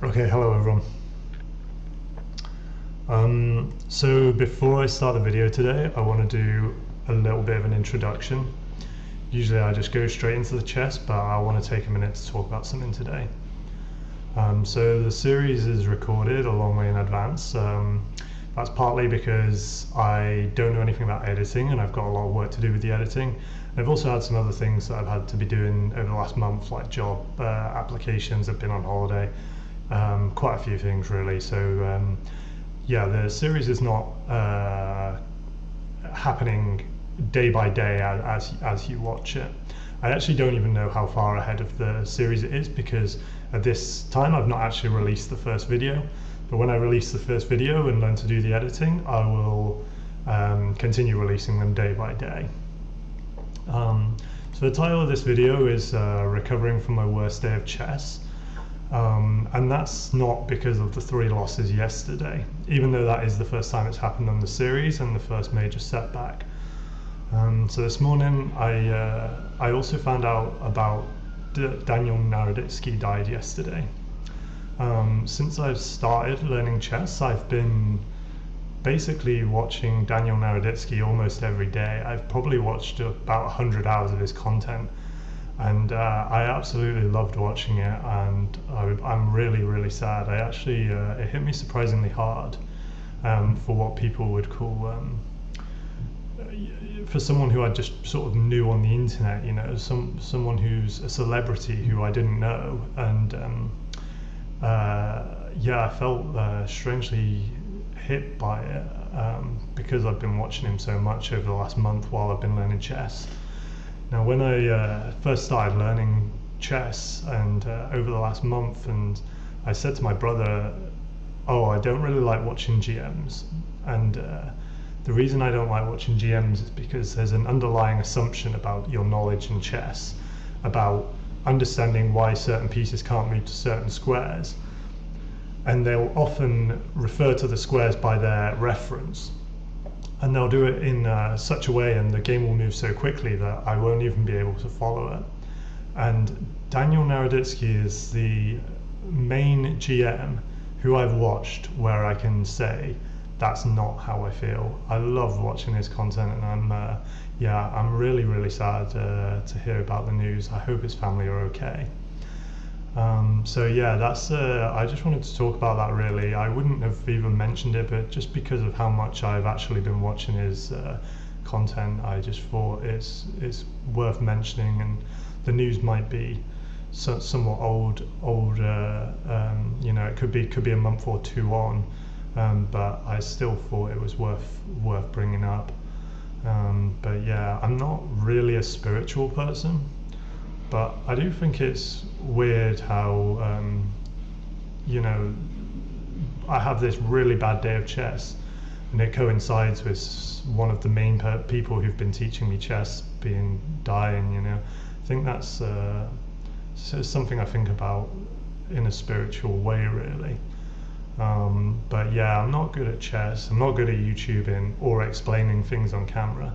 Okay, hello everyone. So before I start the video today, I want to do a little bit of an introduction. Usually I just go straight into the chess, but I want to take a minute to talk about something today. So the series is recorded a long way in advance. That's partly because I don't know anything about editing and I've got a lot of work to do with the editing. And I've also had some other things that I've had to be doing over the last month, like job applications. I've been on holiday, quite a few things really. So yeah, the series is not happening day by day as you watch it. I actually don't even know how far ahead of the series it is, because at this time I've not actually released the first video. But when I release the first video and learn to do the editing, I will continue releasing them day by day. So the title of this video is Recovering from My Worst Day of Chess. And that's not because of the 3 losses yesterday, even though that is the first time it's happened on the series and the first major setback. So this morning I also found out about Daniel Naroditsky died yesterday. Since I've started learning chess, I've been basically watching Daniel Naroditsky almost every day. I've probably watched about 100 hours of his content. And I absolutely loved watching it, and I'm really sad. I actually, it hit me surprisingly hard for what people would call, for someone who I just sort of knew on the internet, you know, someone who's a celebrity who I didn't know. And yeah, I felt strangely hit by it because I've been watching him so much over the last month while I've been learning chess. Now, when I first started learning chess, and over the last month, and I said to my brother, oh, I don't really like watching GMs. And the reason I don't like watching GMs is because there's an underlying assumption about your knowledge in chess, about understanding why certain pieces can't move to certain squares. And they'll often refer to the squares by their reference. And they'll do it in such a way, and the game will move so quickly that I won't even be able to follow it. And Daniel Naroditsky is the main GM who I've watched where I can say that's not how I feel. I love watching his content, and I'm really sad to hear about the news. I hope his family are okay. So yeah, that's I just wanted to talk about that really. I wouldn't have even mentioned it, but just because of how much I've actually been watching his content, I just thought it's worth mentioning. And the news might be somewhat old. You know, it could be a month or 2 on, but I still thought it was worth bringing up. But yeah, I'm not really a spiritual person, but I do think it's weird how, you know, I have this really bad day of chess, and it coincides with one of the main people who've been teaching me chess dying, you know. I think that's something I think about in a spiritual way, really. But yeah, I'm not good at chess. I'm not good at YouTubing or explaining things on camera.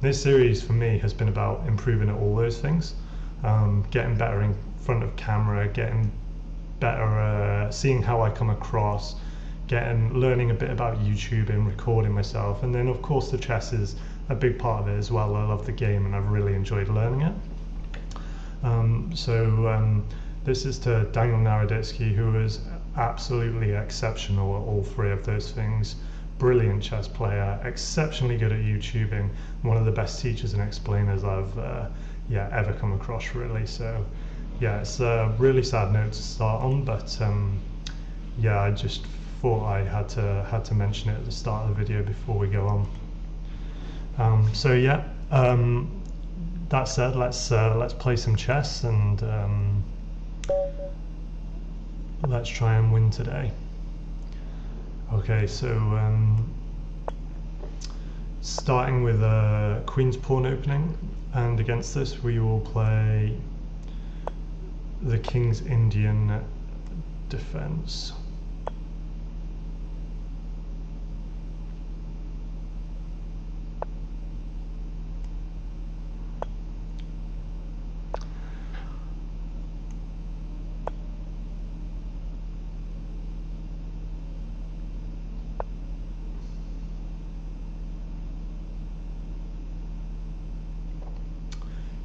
This series for me has been about improving at all those things. Getting better in front of camera, getting better seeing how I come across, learning a bit about YouTube and recording myself, and then of course the chess is a big part of it as well. I love the game and I've really enjoyed learning it. This is to Daniel Naroditsky, who is absolutely exceptional at all 3 of those things. Brilliant chess player, exceptionally good at YouTubing, one of the best teachers and explainers I've ever come across, really. So yeah, it's a really sad note to start on, but yeah, I just thought I had to mention it at the start of the video before we go on. So yeah, that said, let's play some chess, and let's try and win today. Okay, so starting with a Queen's Pawn opening, and against this we will play the King's Indian defense.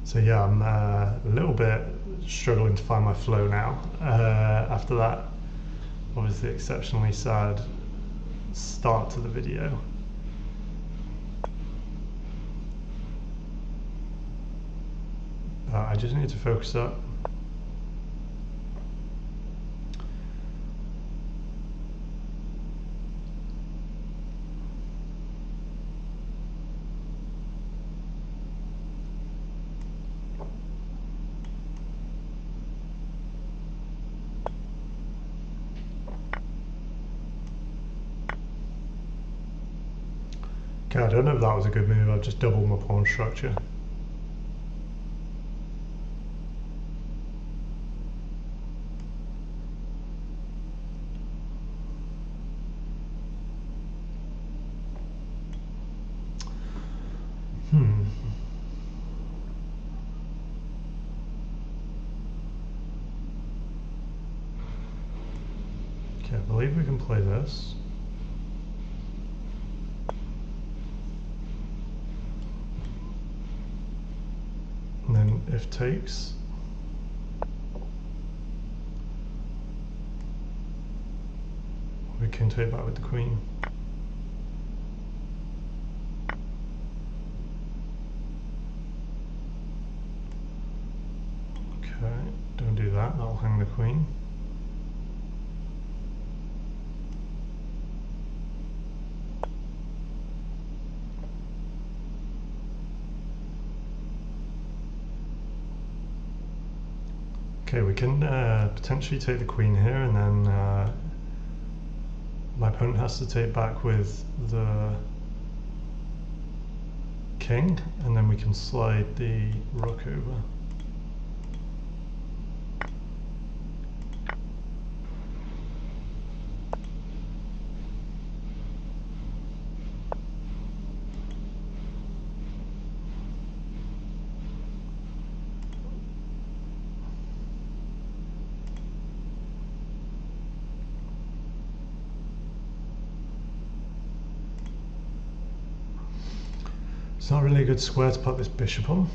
So yeah, I'm a little bit struggling to find my flow now. After that, obviously exceptionally sad start to the video. I just need to focus up. Okay, I don't know if that was a good move. I've just doubled my pawn structure. Okay, I believe we can play this. And then if takes, we can take back with the queen. Okay, don't do that, that'll hang the queen. Okay, we can potentially take the queen here, and then my opponent has to take back with the king, and then we can slide the rook over. It's not really a good square to put this bishop on.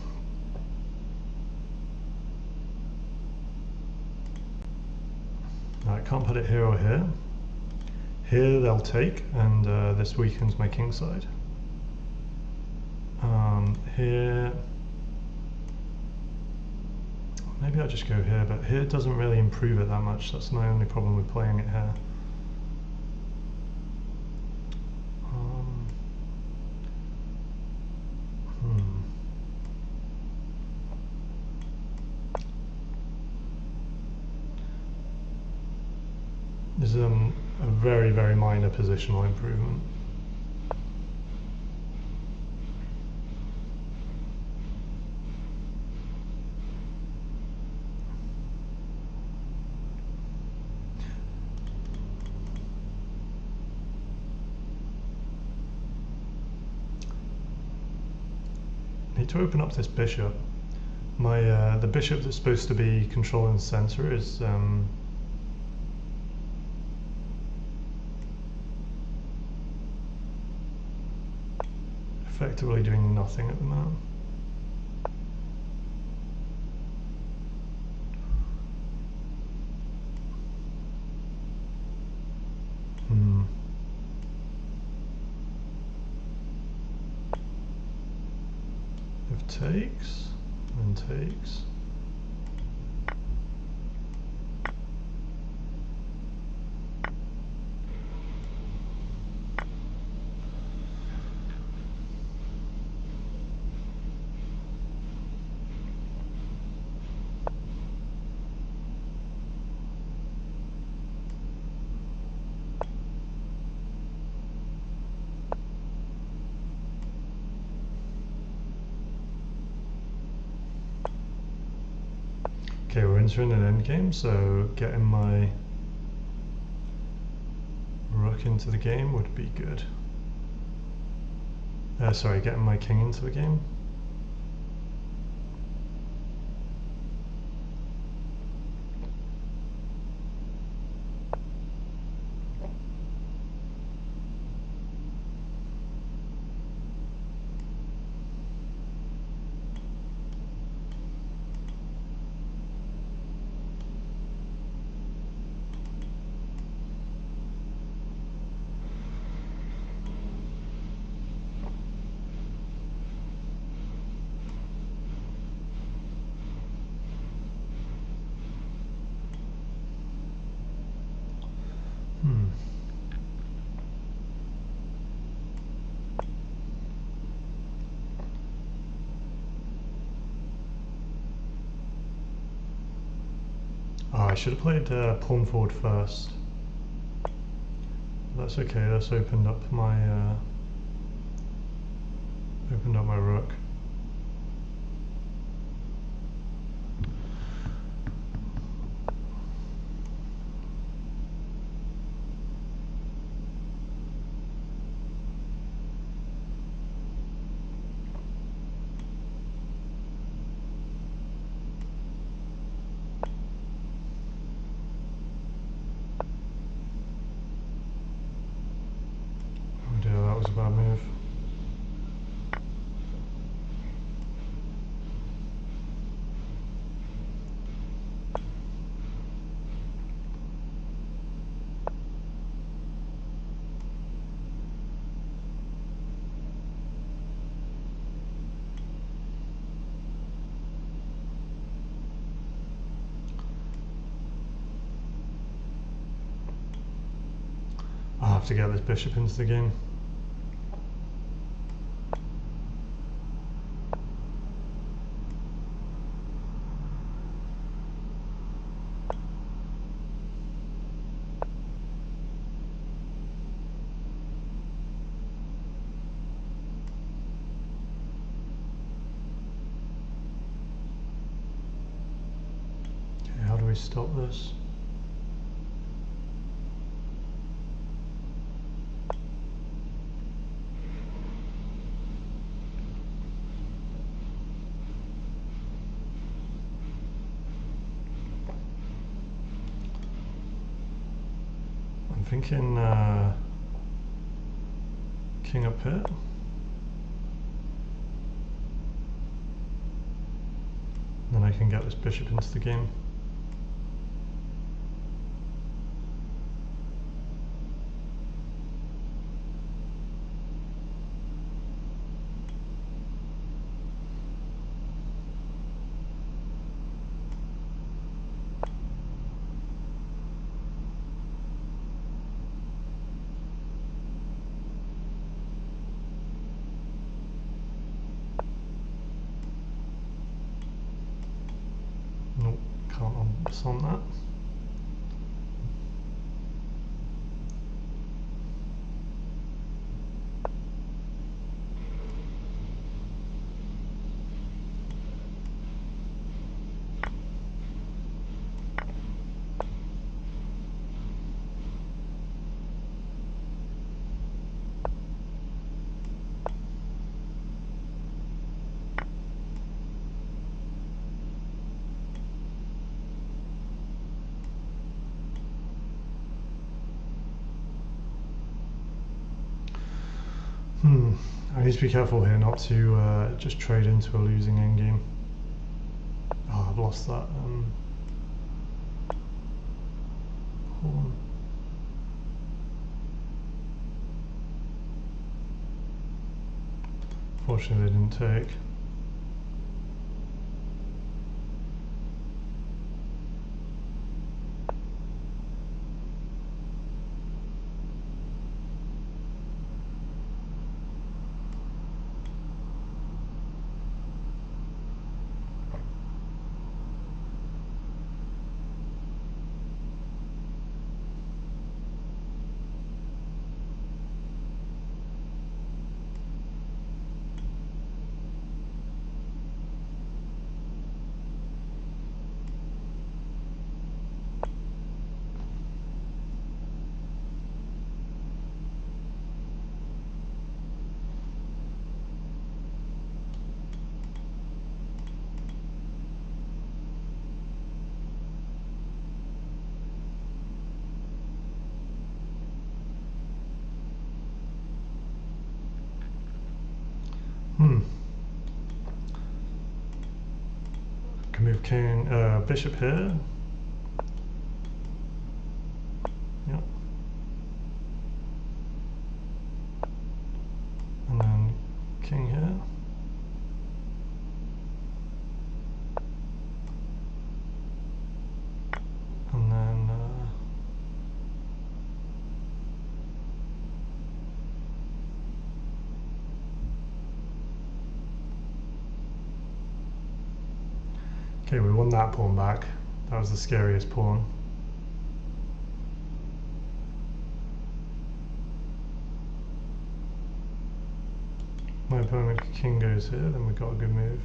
I can't put it here or here. Here they'll take, and this weakens my kingside. Here, maybe I'll just go here, but here doesn't really improve it that much. That's my only problem with playing it here. This is a very, very minor positional improvement. Need to open up this bishop. My the bishop that's supposed to be controlling the center is effectively doing nothing at the moment. If takes, and takes. Okay, we're entering an endgame, so getting my rook into the game would be good. Sorry, getting my king into the game. Oh, I should have played pawn forward first. That's okay. That's opened up my rook. Oh dear, that was a bad move. I have to get this bishop into the game. Okay, how do we stop this? I'm thinking king up here. Then I can get this bishop into the game. Nope, can't on that. I need to be careful here not to just trade into a losing endgame. Oh, I've lost that pawn. Fortunately, they didn't take. Can move king, bishop here. Yep. And then king here. And then okay, we won that pawn back. That was the scariest pawn. My opponent king goes here, then we've got a good move.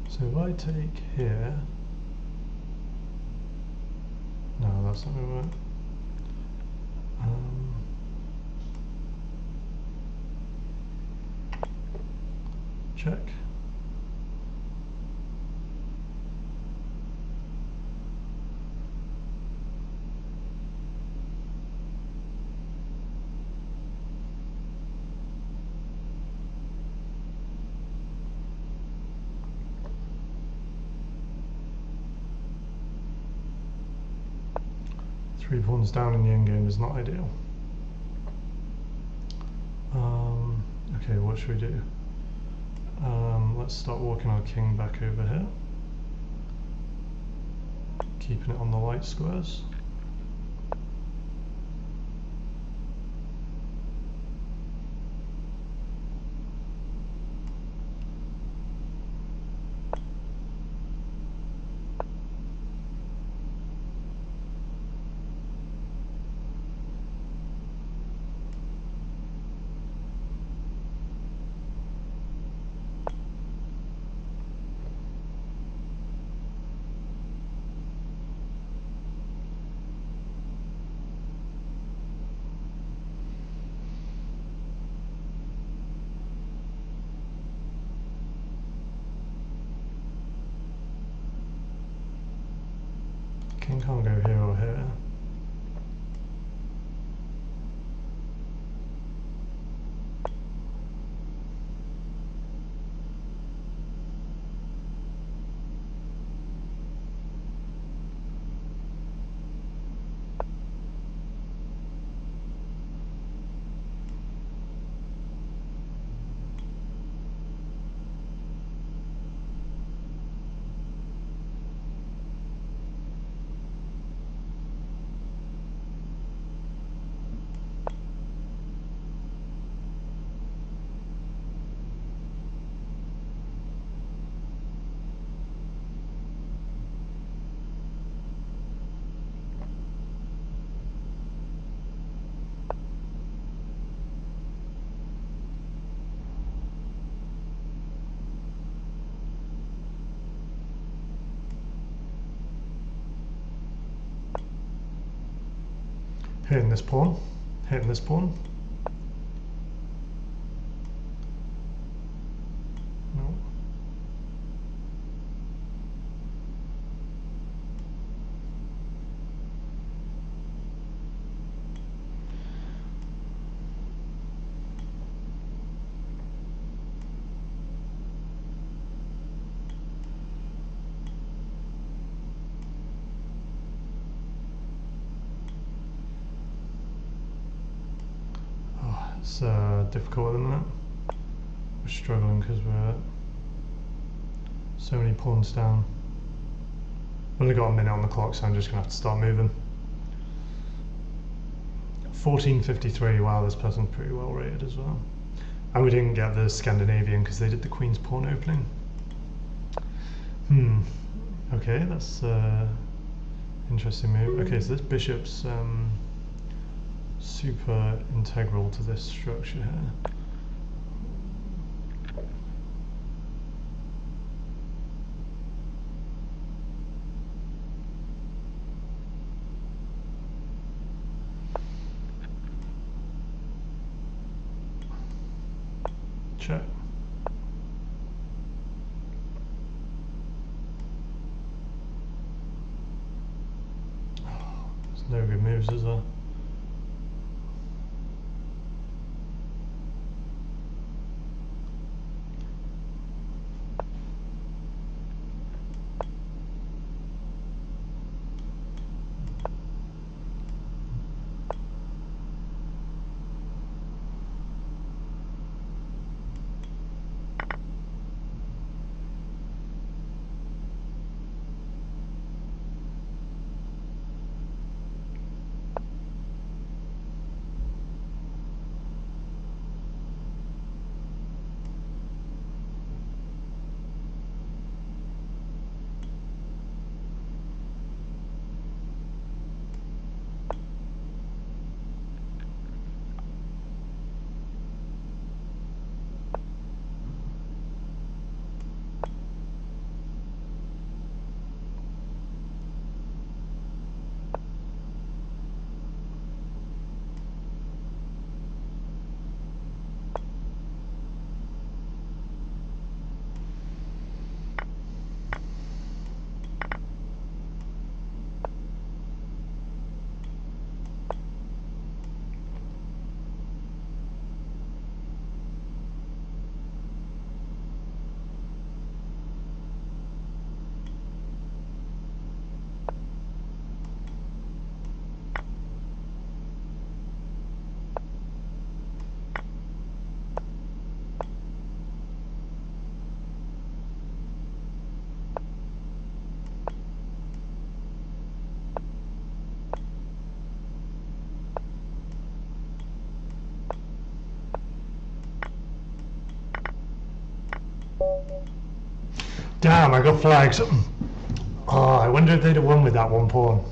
So if I take here, no, that's not going to work. Check. Three pawns down in the endgame is not ideal. Okay, what should we do? Let's start walking our king back over here. Keeping it on the light squares. King can't go here or here. Hitting this pawn, hitting this pawn. No. It's difficult at the minute. We're struggling because we're so many pawns down. We've only got a minute on the clock, so I'm just going to have to start moving. 1453, wow, this person's pretty well rated as well. And we didn't get the Scandinavian because they did the Queen's pawn opening. Okay, that's interesting move. Okay, so this bishop's super integral to this structure here. Check. There's no good moves, is there? Damn, I got flags. Oh, I wonder if they'd have won with that one pawn.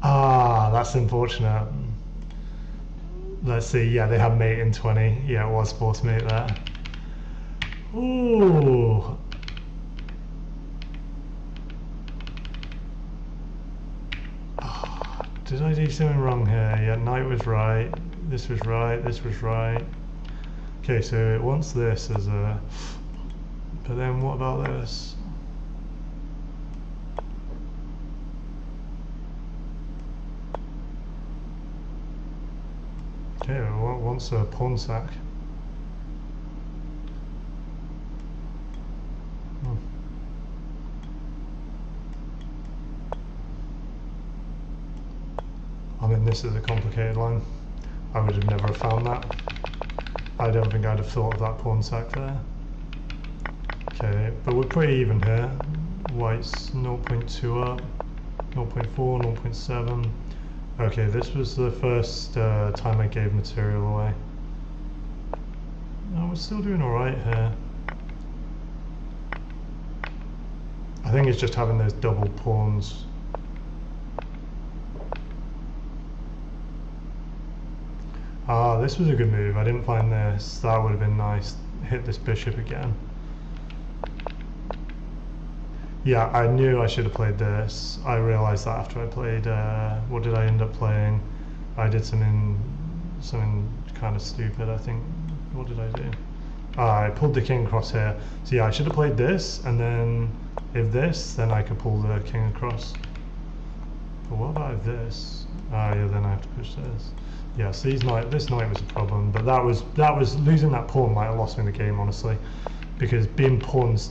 Ah, that's unfortunate. Let's see, yeah, they had mate in 20. Yeah, it was forced mate there. Ooh. Did I do something wrong here? Yeah, knight was right. This was right. This was right. Okay, so it wants this as a... But then what about this? Okay, it wants a pawn sack. I mean, this is a complicated line. I would have never found that. I don't think I'd have thought of that pawn sack there. Okay, but we're pretty even here. White's 0.2 up, 0.4, 0.7. Okay, this was the first time I gave material away. Oh, we're still doing alright here. I think it's just having those double pawns. Ah, this was a good move. I didn't find this. That would have been nice. Hit this bishop again. Yeah, I knew I should have played this. I realised that after I played, what did I end up playing? I did something kind of stupid, I think. What did I do? I pulled the king across here. So yeah, I should have played this, and then if this, then I could pull the king across. But what about if this? Yeah, then I have to push this. Yeah, so this knight was a problem, but that was losing that pawn might have lost me the game, honestly, because being pawns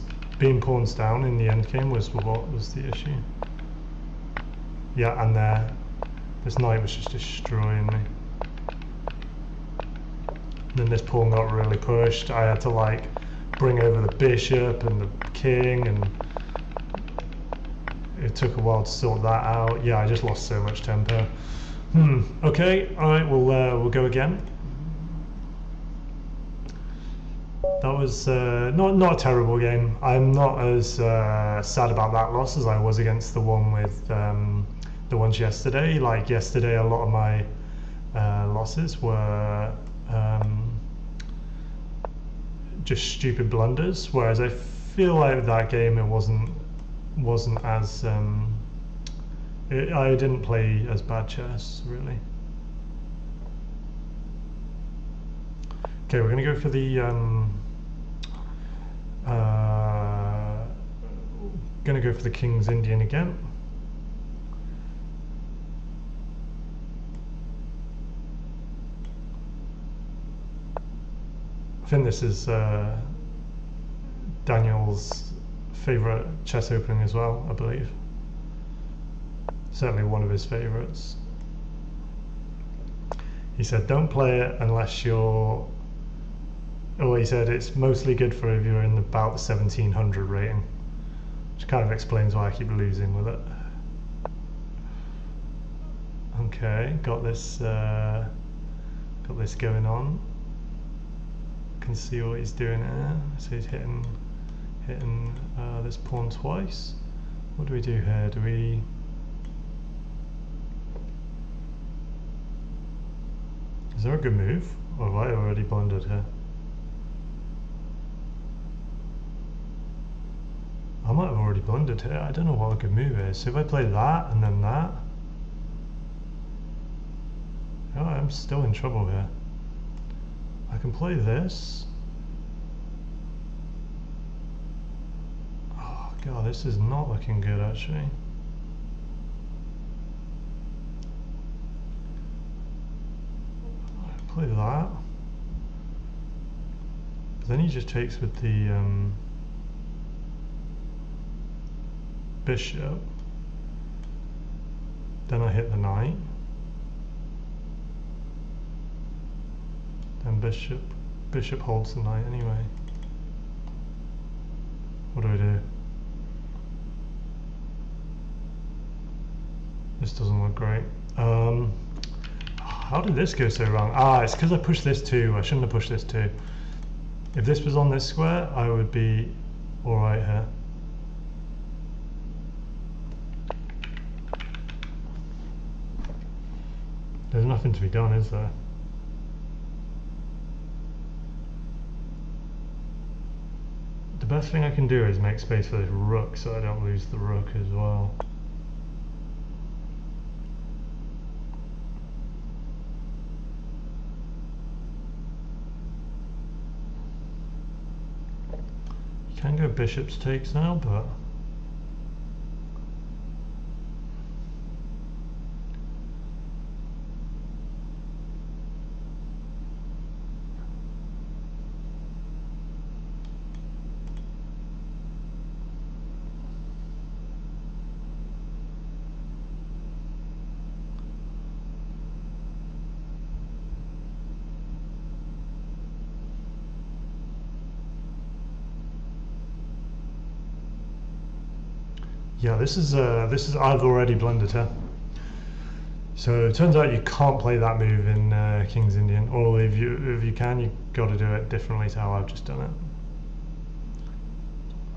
down in the end game was what was the issue. Yeah, and there, this knight was just destroying me. Then this pawn got really pushed. I had to like bring over the bishop and the king, and it took a while to sort that out. Yeah, I just lost so much tempo. Okay, all right, we'll go again. That was not a terrible game. I'm not as sad about that loss as I was against the one with the ones yesterday. Like yesterday, a lot of my losses were just stupid blunders, whereas I feel like that game it wasn't as I didn't play as bad chess, really. Okay, we're going to go for the King's Indian again. I think this is Daniel's favourite chess opening as well, I believe. Certainly one of his favourites. He said, don't play it unless you're... Oh, he said it's mostly good for if you're in about the 1700 rating. Which kind of explains why I keep losing with it. Okay, got this going on. Can see what he's doing here. So he's hitting this pawn twice. What do we do here? Do we... Is there a good move? Or have I already blundered here? I might have already blundered here. I don't know what a good move is. So if I play that and then that... Oh, I'm still in trouble here. I can play this. Oh god, this is not looking good actually. I play that. But then he just takes with the bishop. Then I hit the knight. Then bishop holds the knight anyway. What do I do? This doesn't look great. How did this go so wrong? Ah, it's because I pushed this too. I shouldn't have pushed this too. If this was on this square, I would be alright here. There's nothing to be done, is there? The best thing I can do is make space for this rook so I don't lose the rook as well. You can go bishop's takes now, but yeah, this is I've already blundered here. So it turns out you can't play that move in King's Indian, or if you can, you've got to do it differently to how I've just done it.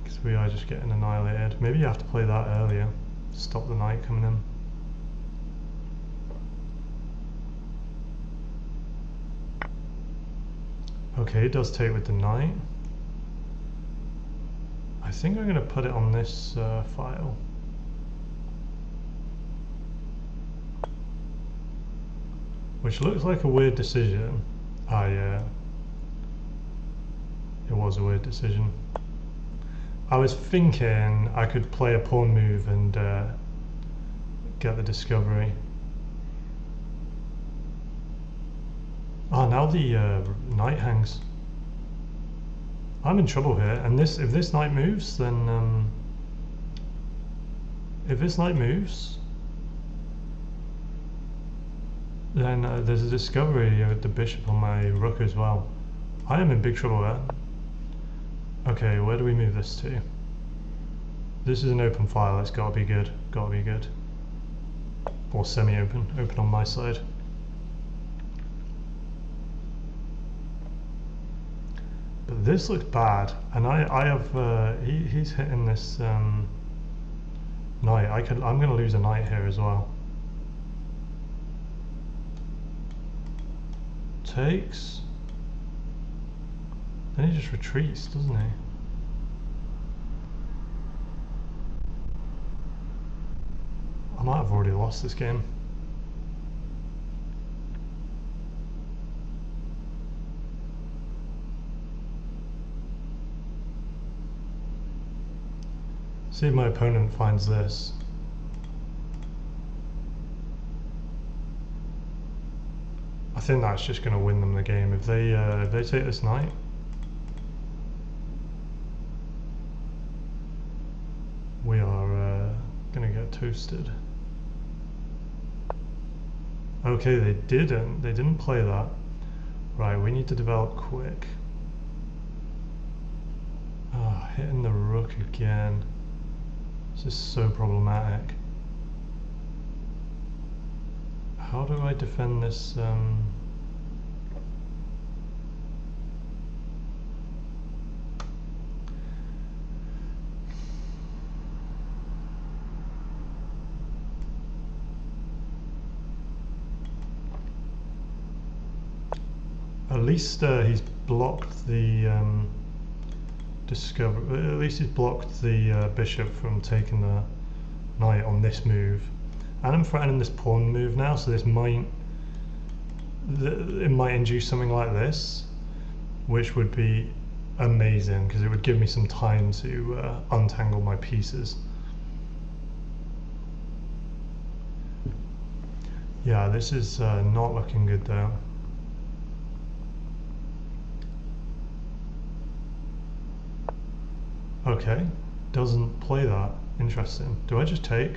Because we are just getting annihilated. Maybe you have to play that earlier, stop the knight coming in. Okay, it does take with the knight. I think I'm going to put it on this file. Which looks like a weird decision. Ah, yeah. It was a weird decision. I was thinking I could play a pawn move and get the discovery. Oh, now the knight hangs. I'm in trouble here, and if this knight moves, then if this knight moves, then there's a discovery with the bishop on my rook as well. I am in big trouble there. Okay, where do we move this to? This is an open file. It's got to be good. Got to be good. Or semi-open. Open on my side. But this looks bad, and I have he's hitting this knight. I'm going to lose a knight here as well. Takes. Then he just retreats, doesn't he? I might have already lost this game. See if my opponent finds this. I think that's just going to win them the game. If they take this knight, we are going to get toasted. Okay, they didn't play that. Right, we need to develop quick. Ah, hitting the rook again. This is so problematic. How do I defend this? At least he's blocked the discover. At least he's blocked the bishop from taking the knight on this move. And I'm threatening this pawn move now, so this might induce something like this, which would be amazing because it would give me some time to untangle my pieces. Yeah, this is not looking good though. Okay, doesn't play that. Interesting. Do I just take?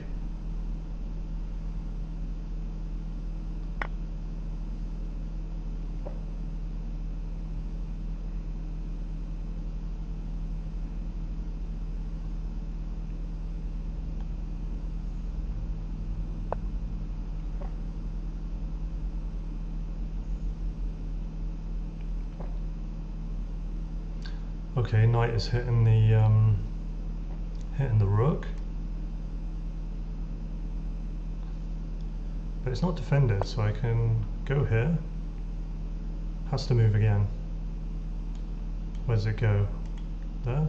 Okay, knight is hitting the rook, but it's not defended, so I can go here. Has to move again. Where does it go? There.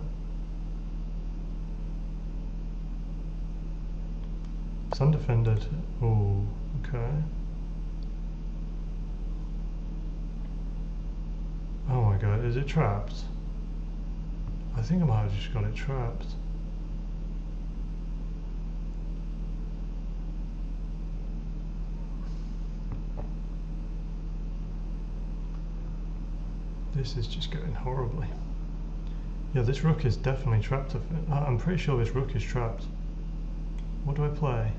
It's undefended. Oh, okay. Oh my god, is it trapped? I think I might have just got it trapped. This is just going horribly. Yeah, this rook is definitely trapped. I'm pretty sure this rook is trapped. What do I play?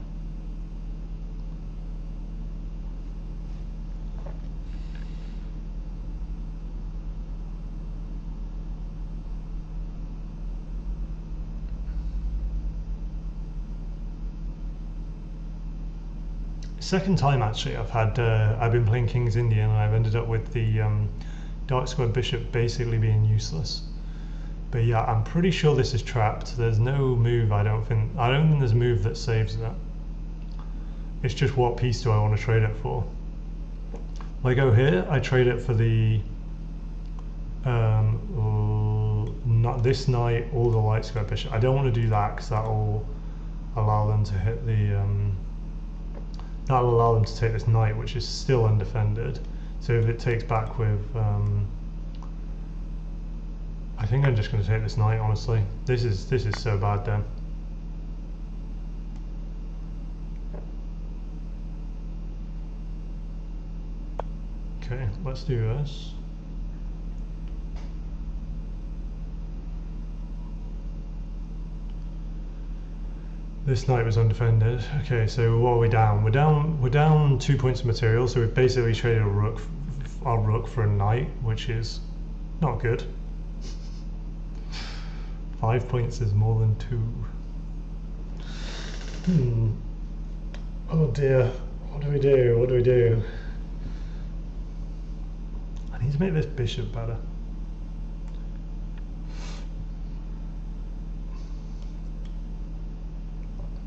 Second time actually I've been playing King's Indian and I've ended up with the dark square bishop basically being useless. But yeah, I'm pretty sure this is trapped. There's no move. I don't think there's a move that saves that. It's just what piece do I want to trade it for? When I go here, I trade it for the not this knight or the light square bishop. I don't want to do that because that will allow them to hit the that'll allow them to take this knight, which is still undefended. So if it takes back with I think I'm just going to take this knight, honestly. This is so bad then. Okay, let's do this. This knight was undefended. Okay, so what are we down? We're down 2 points of material, so we've basically traded our rook for a knight, which is not good. 5 points is more than 2. Oh dear. What do we do? What do we do? I need to make this bishop better.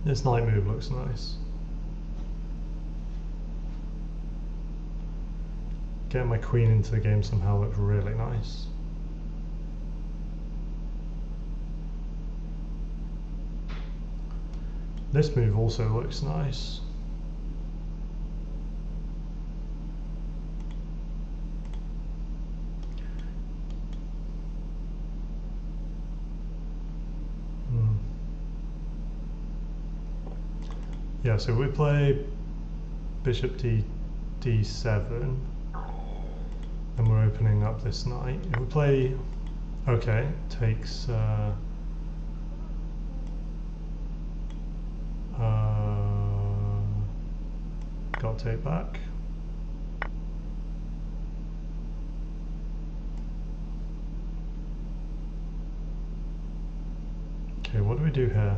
This knight move looks nice. Getting my queen into the game somehow looks really nice. This move also looks nice. Yeah, so we play bishop d7, and we're opening up this knight. If we play, okay, takes got take back. Okay, what do we do here?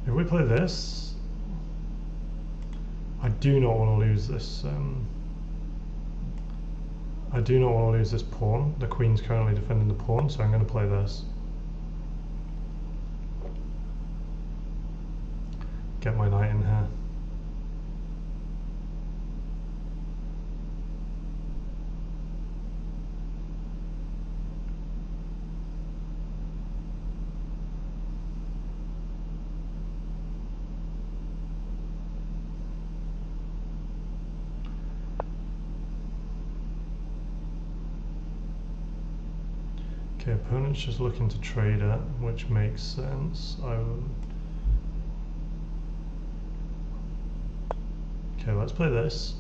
If we play this, I do not want to lose this. I do not want to lose this pawn. The queen's currently defending the pawn, so I'm going to play this. Get my knight in here. Okay, opponent's just looking to trade it, which makes sense. Okay, let's play this.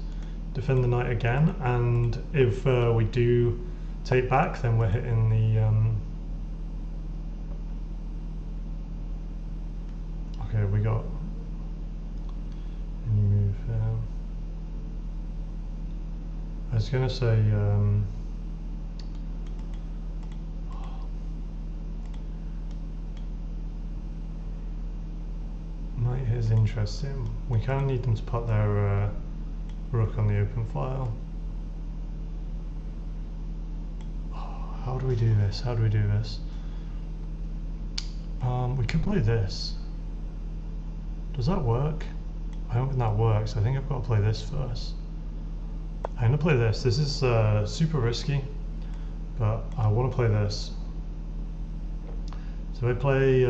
Defend the knight again, and if we do take back, then we're hitting the... Okay, we got... Any move here? I was going to say... Knight here is interesting. We kind of need them to put their rook on the open file. Oh, how do we do this? How do we do this? We could play this. Does that work? I don't think that works. I think I've got to play this first. I'm going to play this. This is super risky, but I want to play this. So I play...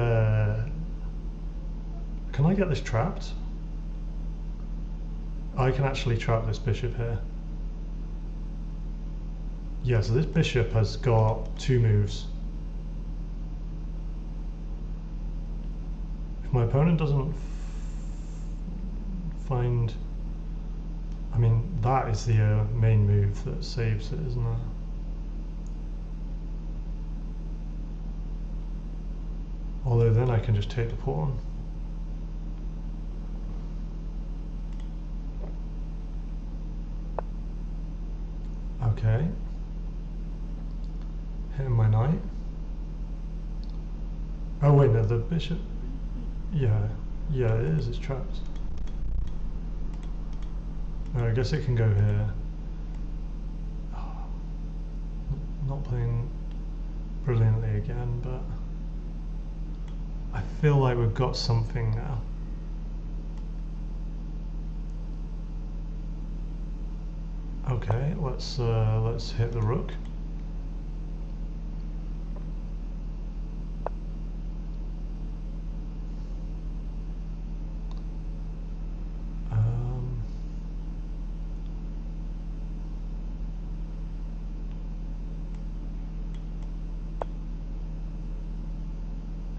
can I get this trapped? I can actually trap this bishop here. Yeah, so this bishop has got 2 moves. If my opponent doesn't find... I mean, that is the main move that saves it, isn't it? Although then I can just take the pawn. Okay. Hitting my knight. Oh wait, no, the bishop. Yeah, it is, it's trapped. No, I guess it can go here. Not playing brilliantly again, but I feel like we've got something now. Okay, let's hit the rook.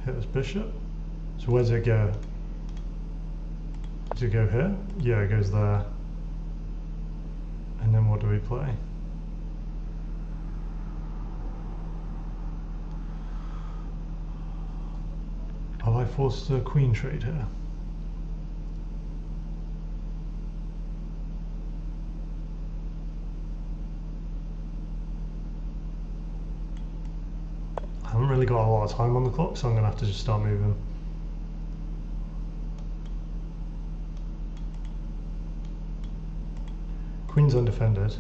Hit this bishop. So where does it go? Does it go here? Yeah, it goes there. And then what do we play? Have I forced a queen trade here? I haven't really got a lot of time on the clock, so I'm going to have to just start moving. Queen's undefended.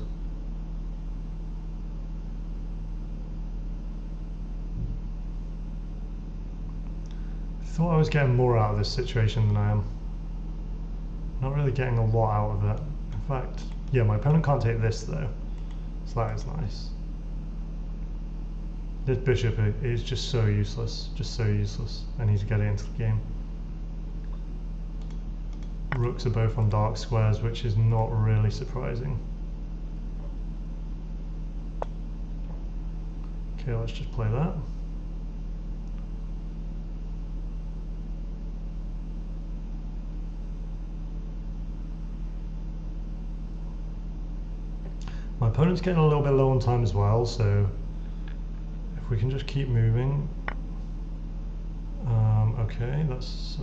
I thought I was getting more out of this situation than I am. Not really getting a lot out of it. In fact, yeah, my opponent can't take this though, so that is nice. This bishop is just so useless, I need to get it into the game. Rooks are both on dark squares, which is not really surprising. Okay, let's just play that. My opponent's getting a little bit low on time as well, so if we can just keep moving. Okay, let's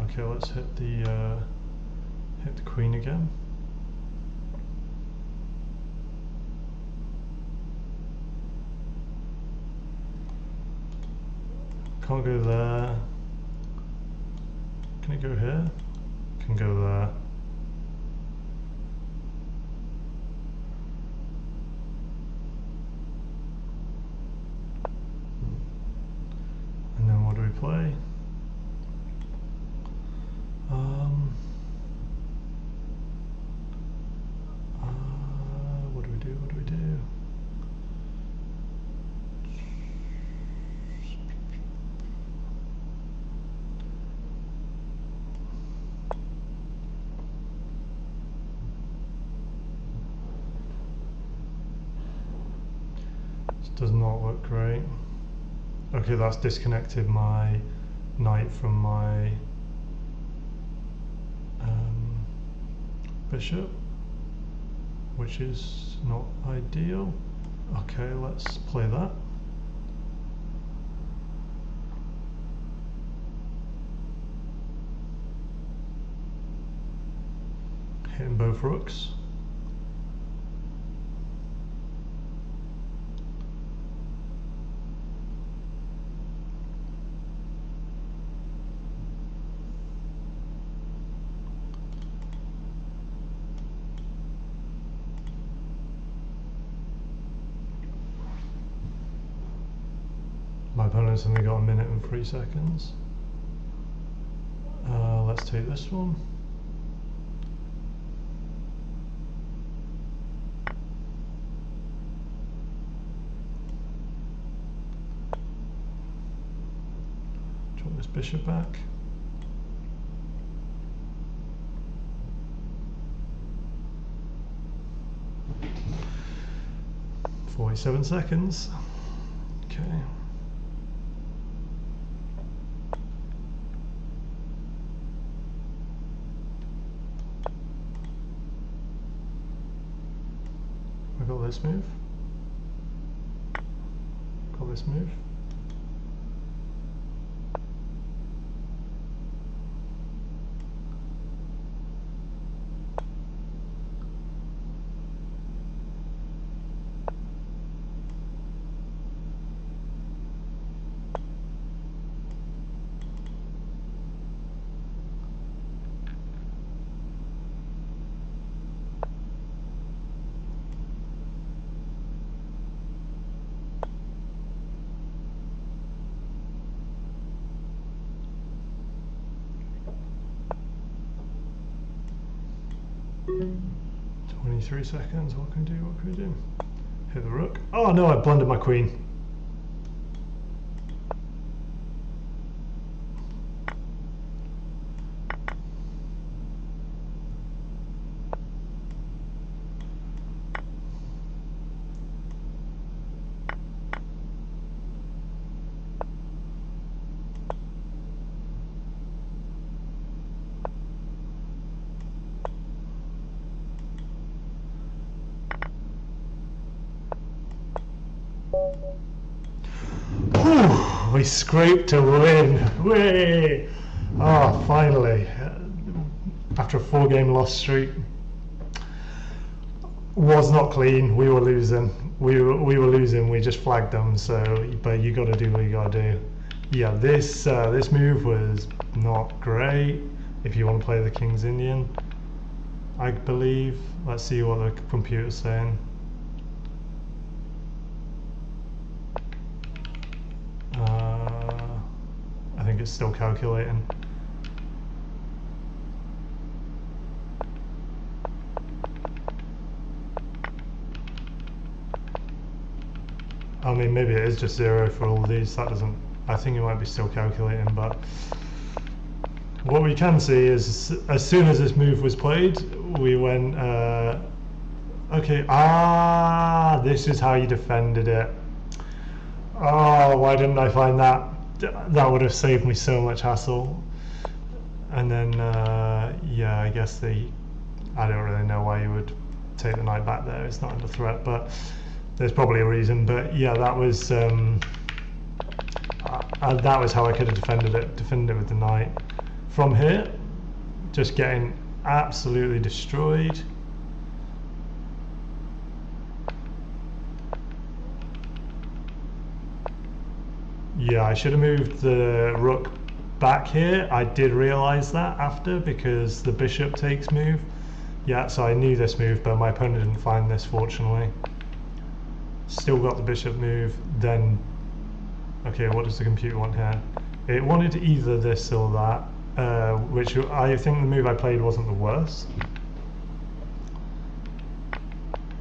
okay, let's hit the queen again. Can't go there. Can it go here? Can go there. And then what do we play? What do we do? What do we do? This does not look great. Okay, that's disconnected my knight from my bishop, which is not ideal. Okay, let's play that. Hitting both rooks. My opponent's only got 1 minute and 3 seconds. Let's take this one. Drop this bishop back. "47 seconds. Okay. I got this move. Got this move. "23 seconds. What can we do? What can we do? Hit the rook. Oh no, I blundered my queen. Whew, we scraped a win. Way! Oh, finally. After a 4-game loss streak. Was not clean. We were losing. We were losing. We just flagged them. So, but you got to do what you got to do. Yeah, this move was not great. If you want to play the King's Indian, I believe. Let's see what the computer's saying. I think it's still calculating. I mean, maybe it is just 0 for all of these. That doesn't. I think it might be still calculating, but what we can see is as soon as this move was played, we went, okay, this is how you defended it. Oh, why didn't I find that? That would have saved me so much hassle. And then, yeah, I guess I don't really know why you would take the knight back there. It's not under threat, but there's probably a reason. But yeah, that was how I could have defended it with the knight. From here, just getting absolutely destroyed. Yeah, I should have moved the rook back here. I did realise that after, because the bishop takes move. Yeah, so I knew this move, but my opponent didn't find this, fortunately. Still got the bishop move, then... Okay, what does the computer want here? It wanted either this or that, which I think the move I played wasn't the worst.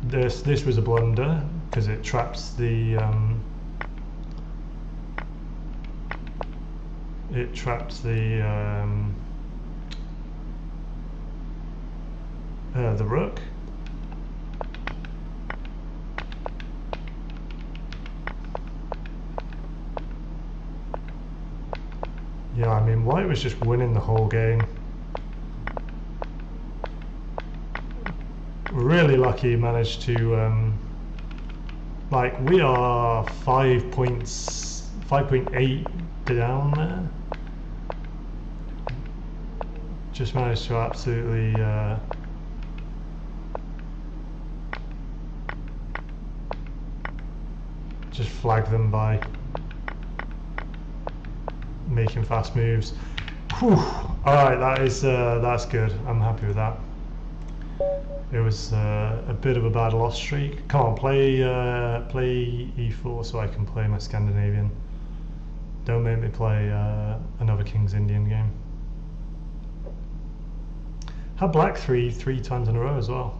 This was a blunder, because it traps the... It trapped the rook. Yeah, I mean, white was just winning the whole game. Really lucky managed to, like, we are 5.8 down there. Just managed to absolutely just flag them by making fast moves. Whew. All right, that's good. I'm happy with that. It was a bit of a bad loss streak. Come on, play e4 so I can play my Scandinavian. Don't make me play another King's Indian game. Had black three times in a row as well.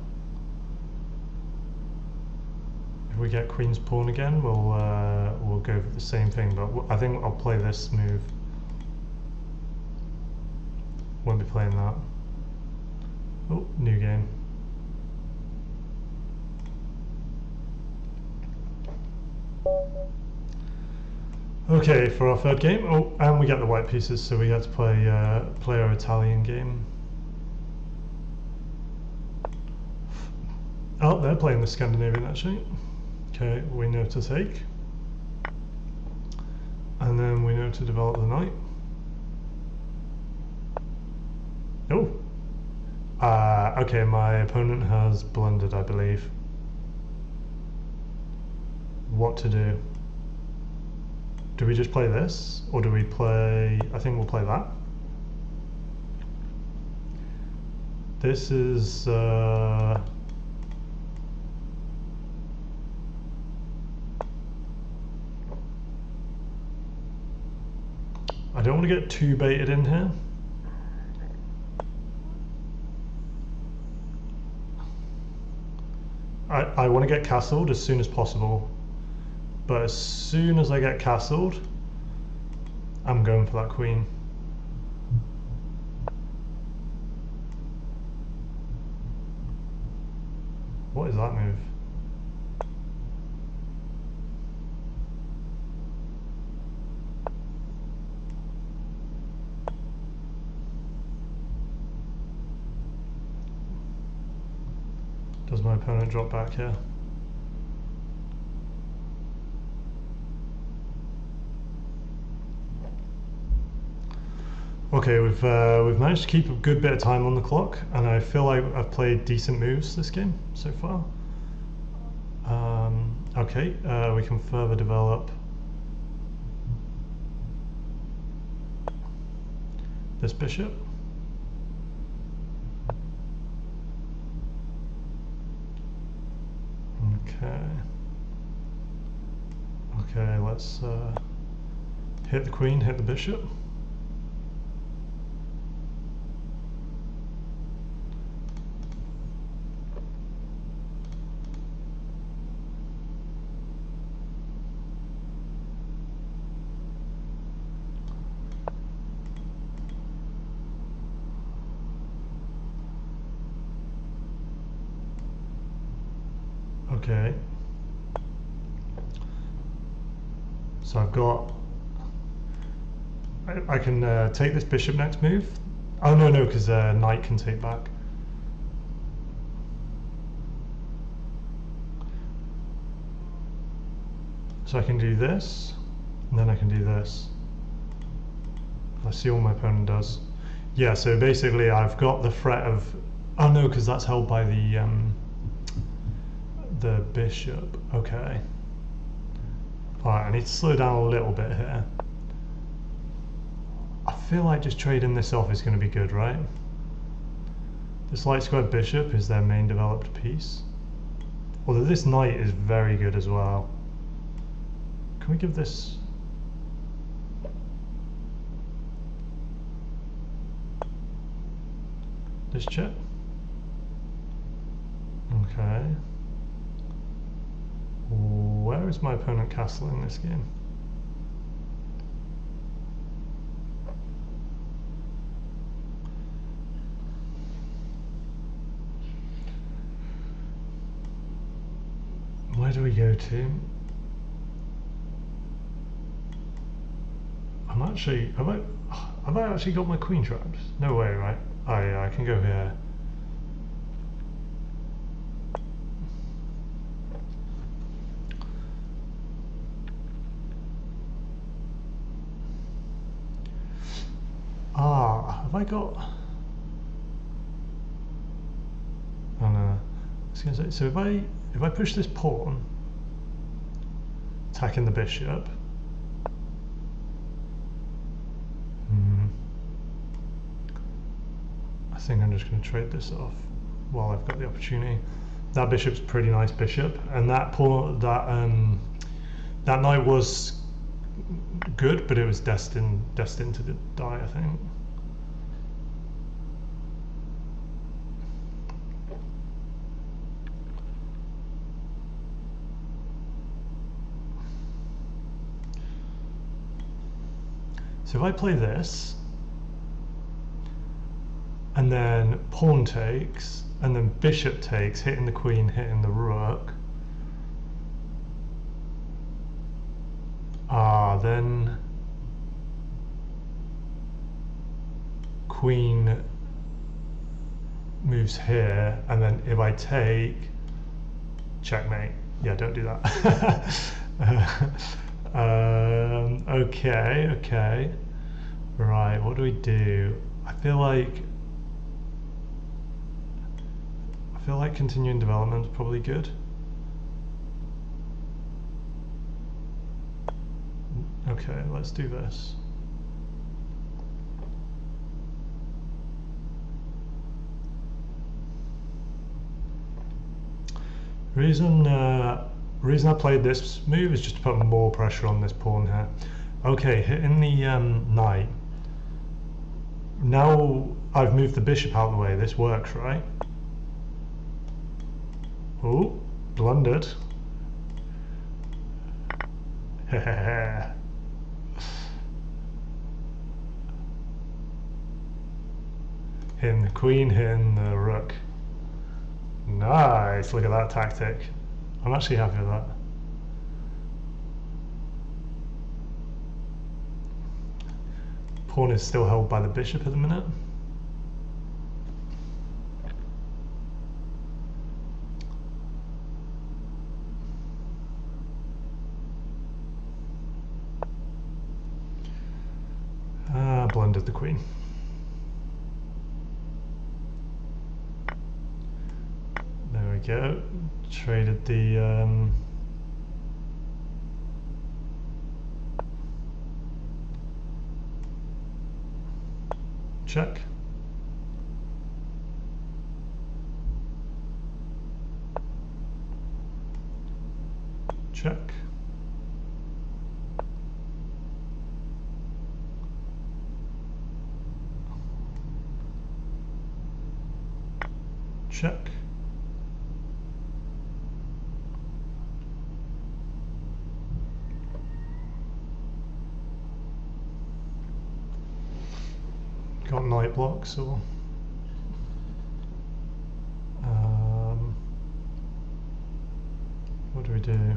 If we get Queen's Pawn again, we'll go for the same thing. But I think I'll play this move. Won't be playing that. Oh, new game. Okay, for our third game. Oh, and we get the white pieces, so we get to play our Italian game. Oh, they're playing the Scandinavian actually. Okay, we know to take. And then we know to develop the knight. Oh! Okay, my opponent has blundered, I believe. What to do? Do we just play this? Or do we play... I think we'll play that. This is... I don't want to get too baited in here. I want to get castled as soon as possible. But as soon as I get castled, I'm going for that queen. What is that move? Does my opponent drop back here? Okay, we've managed to keep a good bit of time on the clock, and I feel like I've played decent moves this game so far. Okay, we can further develop this bishop. Okay, let's hit the queen, hit the bishop. Okay. So I've got... I can take this bishop next move. Oh no, because knight can take back. So I can do this, and then I can do this. Let's see what my opponent does. Yeah, so basically I've got the threat of... Oh no, because that's held by the bishop. Okay. Alright, I need to slow down a little bit here. I feel like just trading this off is going to be good, right? This light square bishop is their main developed piece. Although this knight is very good as well. Can we give this... this check? Okay. Where is my opponent castle in this game? Where do we go to? I'm actually... Have I actually got my queen trapped? No way, right? Oh yeah, I can go here. Have I got... Oh no. I was going to say, so if I push this pawn, attacking the bishop, I think I'm just going to trade this off while I've got the opportunity. That bishop's a pretty nice bishop, and that pawn, that knight was good, but it was destined to die, I think. So if I play this, and then pawn takes, and then bishop takes, hitting the queen, hitting the rook. Then queen moves here, and then if I take, checkmate. Yeah, don't do that. Okay. Right, what do we do? I feel like continuing development is probably good. Okay, let's do this. Reason I played this move is just to put more pressure on this pawn here. Okay, hitting the knight. Now I've moved the bishop out of the way. This works, right? Oh, blundered. Hitting the queen, hitting the rook. Nice, look at that tactic. I'm actually happy with that. Pawn is still held by the bishop at the minute. Blundered the queen. There we go. Traded the check. Check. Check. Got knight blocks or what do we do?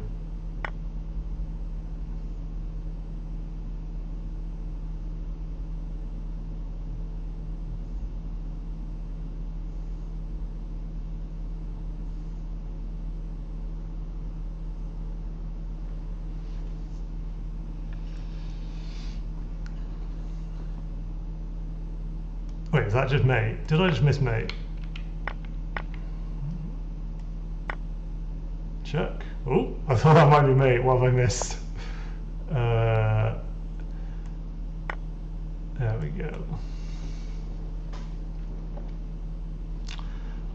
Wait, is that just mate? Did I just miss mate? Check. Oh, I thought that might be mate. What have I missed? There we go.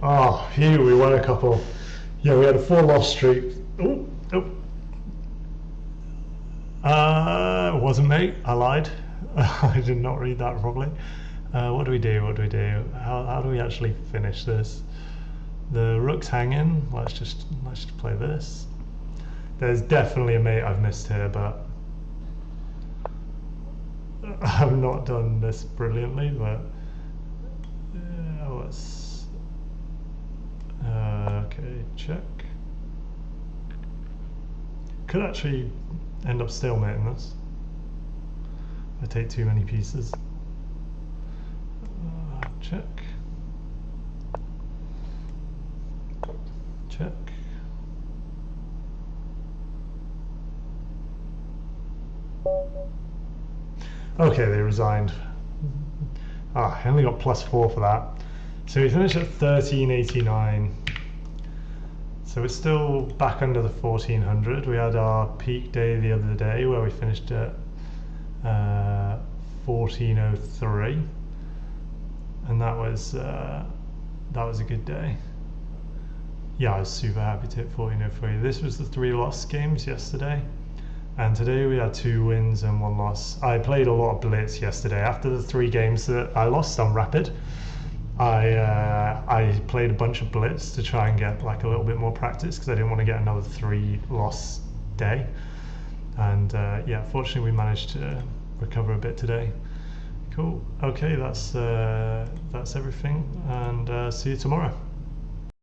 Oh, phew, we won a couple. Yeah, we had a 4-loss streak. Oh. It wasn't mate. I lied. I did not read that properly. What do we do? How do we actually finish this? The rook's hanging. Let's just play this. There's definitely a mate I've missed here, but I've not done this brilliantly. But let's okay, check. Could actually end up stalemating this if I take too many pieces. Check. Check. Okay, they resigned. I only got +4 for that. So we finished at 1389. So it's still back under the 1400. We had our peak day the other day where we finished at 1403. And that was a good day. Yeah, I was super happy to hit 1403. This was the 3 loss games yesterday. And today we had 2 wins and 1 loss. I played a lot of Blitz yesterday. After the 3 games that I lost on Rapid, I played a bunch of Blitz to try and get like a little bit more practice because I didn't want to get another 3 loss day. And yeah, fortunately we managed to recover a bit today. Cool. Okay, that's everything, and see you tomorrow.